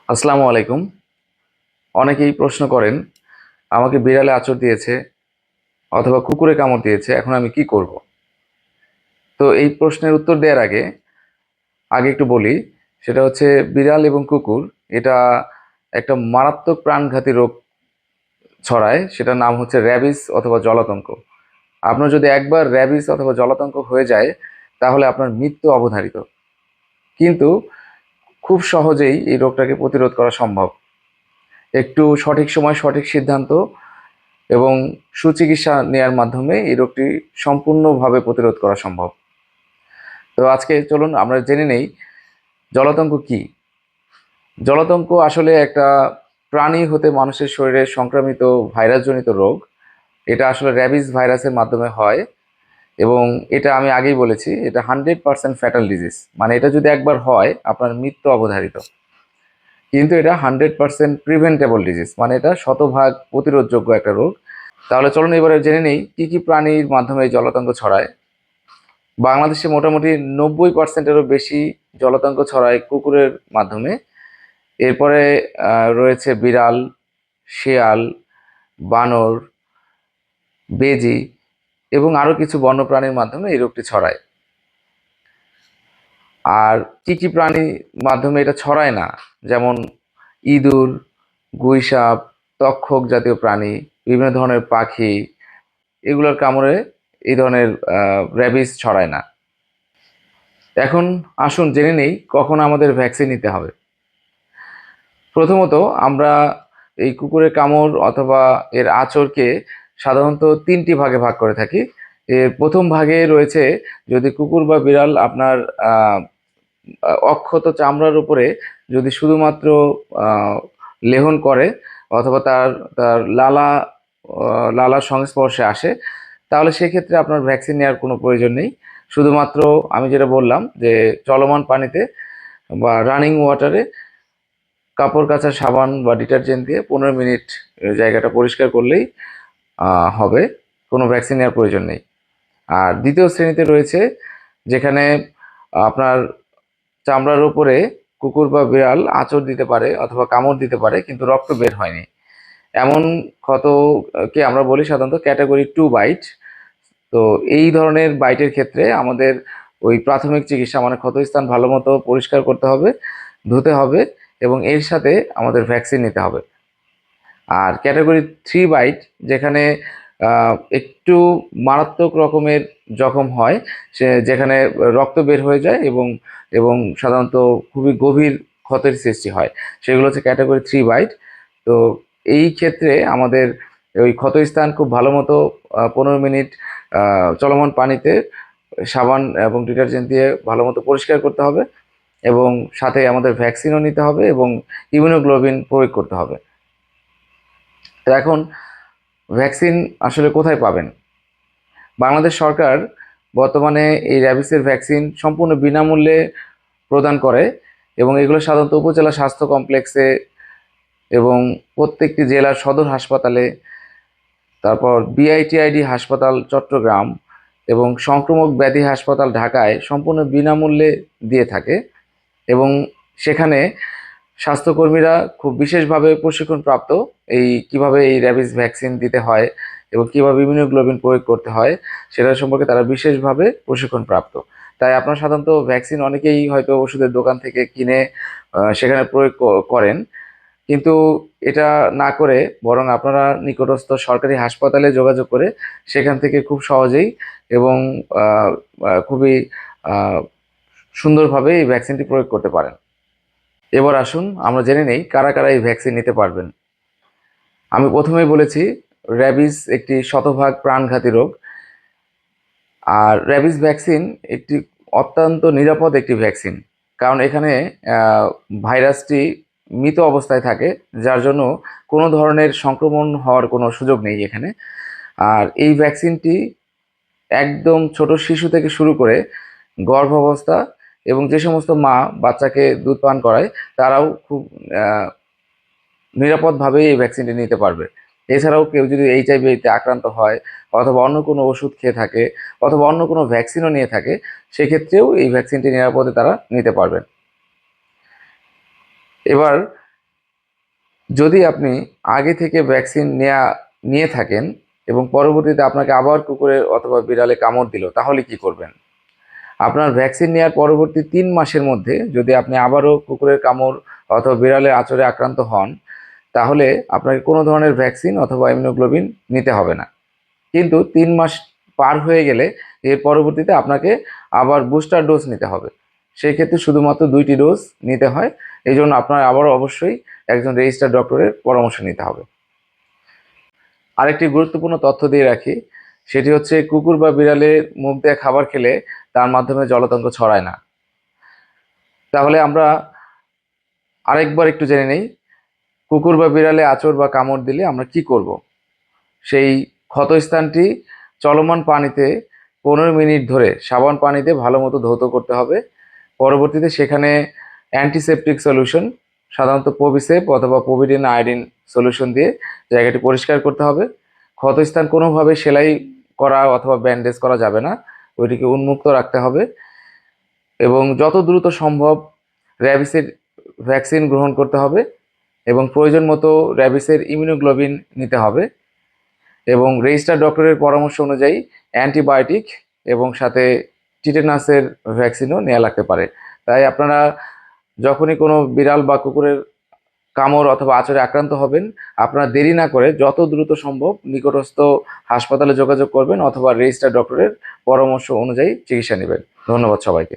আসসালামু আলাইকুম। অনেকেই প্রশ্ন করেন, আমাকে বিড়ালে আঁচড় দিয়েছে অথবা কুকুরে কামড় দিয়েছে, এখন আমি কি করব? তো এই প্রশ্নের উত্তর দেওয়ার আগে আগে একটু বলি, সেটা হচ্ছে বিড়াল এবং কুকুর এটা একটা মারাত্মক প্রাণঘাতী রোগ ছড়ায়, সেটার নাম হচ্ছে র্যাবিস অথবা জলাতঙ্ক। আপনার যদি একবার র্যাবিস অথবা জলাতঙ্ক হয়ে যায় তাহলে আপনার মৃত্যু অবধারিত। কিন্তু খুব সহজেই এই রোগটাকে প্রতিরোধ করা সম্ভব, একটু সঠিক সময় সঠিক সিদ্ধান্ত এবং সুচিকিৎসা নেয়ার মাধ্যমে এই রোগটি সম্পূর্ণভাবে প্রতিরোধ করা সম্ভব। তো আজকে চলুন আমরা জেনে নেই জলাতঙ্ক কি। জলাতঙ্ক আসলে একটা প্রাণী হতে মানুষের শরীরে সংক্রামিত ভাইরাসজনিত রোগ। এটা আসলে র্যাবিস ভাইরাসের মাধ্যমে হয় এবং এটা আমি আগেই বলেছি, এটা 100% ফ্যাটাল ডিজিজ, মানে এটা যদি একবার হয় আপনার মৃত্যু অবধারিত। কিন্তু এটা 100% প্রিভেন্টেবল ডিজিজ, মানে এটা শতভাগ প্রতিরোধযোগ্য একটা রোগ। তাহলে চলুন এবারে জেনে নেই কি কি প্রাণীর মাধ্যমে এই জলাতঙ্ক ছড়ায়। বাংলাদেশে মোটামুটি 90%-এরও বেশি জলাতঙ্ক ছড়ায় কুকুরের মাধ্যমে। এরপরে রয়েছে বিড়াল, শেয়াল, বানর, বেজি এবং আরও কিছু বন্যপ্রাণীর মাধ্যমে এই রোগটি ছড়ায়। আর কি কি প্রাণীর মাধ্যমে এটা ছড়ায় না, যেমন ইঁদুর, গুইসাপ, তক্ষক জাতীয় প্রাণী, বিভিন্ন ধরনের পাখি, এগুলোর কামড়ে এই ধরনের র্যাবিস ছড়ায় না। এখন আসুন জেনে নেই কখন আমাদের ভ্যাকসিন নিতে হবে। প্রথমত আমরা এই কুকুরের কামড় অথবা এর আঁচড়কে সাধারণত তিনটি ভাগে ভাগ করে থাকি। এর প্রথম ভাগে রয়েছে যদি কুকুর বা বিড়াল আপনার অক্ষত চামড়ার উপরে যদি শুধুমাত্র আহ, লেহন করে অথবা তার তার লালার সংস্পর্শে আসে, তাহলে সেক্ষেত্রে আপনার ভ্যাকসিন নেওয়ার কোনো প্রয়োজন নেই। শুধুমাত্র আমি যেটা বললাম যে চলমান পানিতে বা রানিং ওয়াটারে কাপড় কাচার সাবান বা ডিটারজেন্ট দিয়ে 15 মিনিট জায়গাটা পরিষ্কার করলেই হবে, কোনো ভ্যাকসিন নেওয়ার প্রয়োজন নেই। আর দ্বিতীয় শ্রেণীতে রয়েছে যেখানে আপনার চামড়ার উপরে কুকুর বা বিড়াল আঁচড় দিতে পারে অথবা কামড় দিতে পারে কিন্তু রক্ত বের হয়নি, এমন ক্ষতকে আমরা বলি সাধারণত ক্যাটাগরি 2 বাইট। তো এই ধরনের বাইটের ক্ষেত্রে আমাদের ওই প্রাথমিক চিকিৎসা, মানে ক্ষতস্থান ভালো মতো পরিষ্কার করতে হবে, ধুতে হবে এবং এর সাথে আমাদের ভ্যাকসিন নিতে হবে। আর ক্যাটাগরি 3 বাইট যেখানে একটু মারাত্মক রকমের জখম হয়, যেখানে রক্ত বের হয়ে যায় এবং এবং সাধারণত খুবই গভীর ক্ষতের সৃষ্টি হয়, সেগুলো হচ্ছে ক্যাটাগরি 3 বাইট। তো এই ক্ষেত্রে আমাদের ওই ক্ষতস্থান খুব ভালো মতো 15 মিনিট চলমান পানিতে সাবান এবং ডিটারজেন্ট দিয়ে ভালো মতো পরিষ্কার করতে হবে এবং সাথে আমাদের ভ্যাকসিনও নিতে হবে এবং ইমিউনোগ্লোবিন প্রয়োগ করতে হবে। তো এখন ভ্যাকসিন আসলে কোথায় পাবেন? বাংলাদেশ সরকার বর্তমানে এই র্যাবিসের ভ্যাকসিন সম্পূর্ণ বিনামূল্যে প্রদান করে এবং এগুলো সাধারণত উপজেলা স্বাস্থ্য কমপ্লেক্সে এবং প্রত্যেকটি জেলার সদর হাসপাতালে, তারপর বিআইটিআইডি হাসপাতাল চট্টগ্রাম এবং সংক্রমক ব্যাধি হাসপাতাল ঢাকায় সম্পূর্ণ বিনামূল্যে দিয়ে থাকে এবং সেখানে স্বাস্থ্যকর্মীরা খুব বিশেষভাবে প্রশিক্ষণপ্রাপ্ত, এই কিভাবে এই র্যাবিস ভ্যাকসিন দিতে হয় এবং কিভাবে ইমিউনোগ্লোবিন প্রয়োগ করতে হয় সেটা সম্পর্কে তারা বিশেষভাবে প্রশিক্ষণপ্রাপ্ত। তাই আপনারা সাধারণত ভ্যাকসিন অনেকেই হয়তো ওষুধের দোকান থেকে কিনে সেখানে প্রয়োগ করেন, কিন্তু এটা না করে বরং আপনারা নিকটস্থ সরকারি হাসপাতালে যোগাযোগ করে সেখান থেকে খুব সহজেই এবং খুবই আহ, সুন্দরভাবে এই ভ্যাকসিনটি প্রয়োগ করতে পারেন। এবার আসুন আমরা জেনে নেই কারা কারা এই ভ্যাকসিন নিতে পারবেন। আমি প্রথমেই বলেছি র্যাবিস একটি শতভাগ প্রাণঘাতী রোগ। আর র্যাবিস ভ্যাকসিন একটি অত্যন্ত নিরাপদ একটি ভ্যাকসিন, কারণ এখানে ভাইরাসটি মৃত অবস্থায় থাকে, যার জন্য কোনো ধরনের সংক্রমণ হওয়ার কোনো সুযোগ নেই এখানে। আর এই ভ্যাকসিনটি একদম ছোট শিশু থেকে শুরু করে গর্ভাবস্থা এবং যে সমস্ত মা বাচ্চাকে দুধ পান করায় তারাও খুব নিরাপদভাবে এই ভ্যাকসিনটি নিতে পারবে। এছাড়াও কেউ যদি এইচআইভিতে আক্রান্ত হয় অথবা অন্য কোনো ওষুধ খেয়ে থাকে অথবা অন্য কোনো ভ্যাকসিনও নিয়ে থাকে, সেক্ষেত্রেও এই ভ্যাকসিনটি নিরাপদে তারা নিতে পারবেন। এবার যদি আপনি আগে থেকে ভ্যাকসিন নিয়ে থাকেন এবং পরবর্তীতে আপনাকে আবার কুকুরের অথবা বিড়ালে কামড় দিল, তাহলে কি করবেন? আপনার ভ্যাকসিন নেওয়ার পরবর্তী 3 মাসের মধ্যে যদি আপনি আবারও কুকুরের কামড় অথবা বিড়ালের আঁচড়ে আক্রান্ত হন, তাহলে আপনাকে কোনো ধরনের ভ্যাকসিন অথবা ইমিউনোগ্লোবিন নিতে হবে না। কিন্তু 3 মাস পার হয়ে গেলে এর পরবর্তীতে আপনাকে আবার বুস্টার ডোজ নিতে হবে। সেই ক্ষেত্রে শুধুমাত্র 2টি ডোজ নিতে হয়। এই জন্য আপনার আবারও অবশ্যই একজন রেজিস্টার্ড ডক্টরের পরামর্শ নিতে হবে। আরেকটি গুরুত্বপূর্ণ তথ্য দিয়ে রাখি, সেটি হচ্ছে কুকুর বা বিড়ালের মুখ দিয়ে খাবার খেলে তার মাধ্যমে জলাতঙ্ক ছড়ায় না। তাহলে আমরা আরেকবার একটু জেনে নেই, কুকুর বা বিড়ালে আঁচড় বা কামড় দিলে আমরা কি করব। সেই ক্ষতস্থানটি চলমান পানিতে 15 মিনিট ধরে সাবান পানিতে ভালো মতো ধৌত করতে হবে। পরবর্তীতে সেখানে অ্যান্টিসেপটিক সলিউশন, সাধারণত পবিসেপ অথবা পভিডিন আয়োডিন সলিউশন দিয়ে জায়গাটি পরিষ্কার করতে হবে। ক্ষতস্থান কোনোভাবে সেলাই করা অথবা ব্যান্ডেজ করা যাবে না, ওইটিকে উন্মুক্ত রাখতে হবে এবং যত দ্রুত সম্ভব র্যাবিসের ভ্যাকসিন গ্রহণ করতে হবে এবং প্রয়োজন মতো র্যাবিসের ইমিউনোগ্লোবিন নিতে হবে এবং রেজিস্টার্ড ডক্টরের পরামর্শ অনুযায়ী অ্যান্টিবায়োটিক এবং সাথে টিটেনাসের ভ্যাকসিনও নেওয়া লাগতে পারে। তাই আপনারা যখনই কোনো বিড়াল বা কুকুরের কামড় অথবা আঁচড়ে আক্রান্ত হবেন, আপনারা দেরি না করে যত দ্রুত সম্ভব নিকটস্থ হাসপাতালে যোগাযোগ করবেন অথবা রেজিস্টার্ড ডক্টরের পরামর্শ অনুযায়ী চিকিৎসা নেবেন। ধন্যবাদ সবাইকে।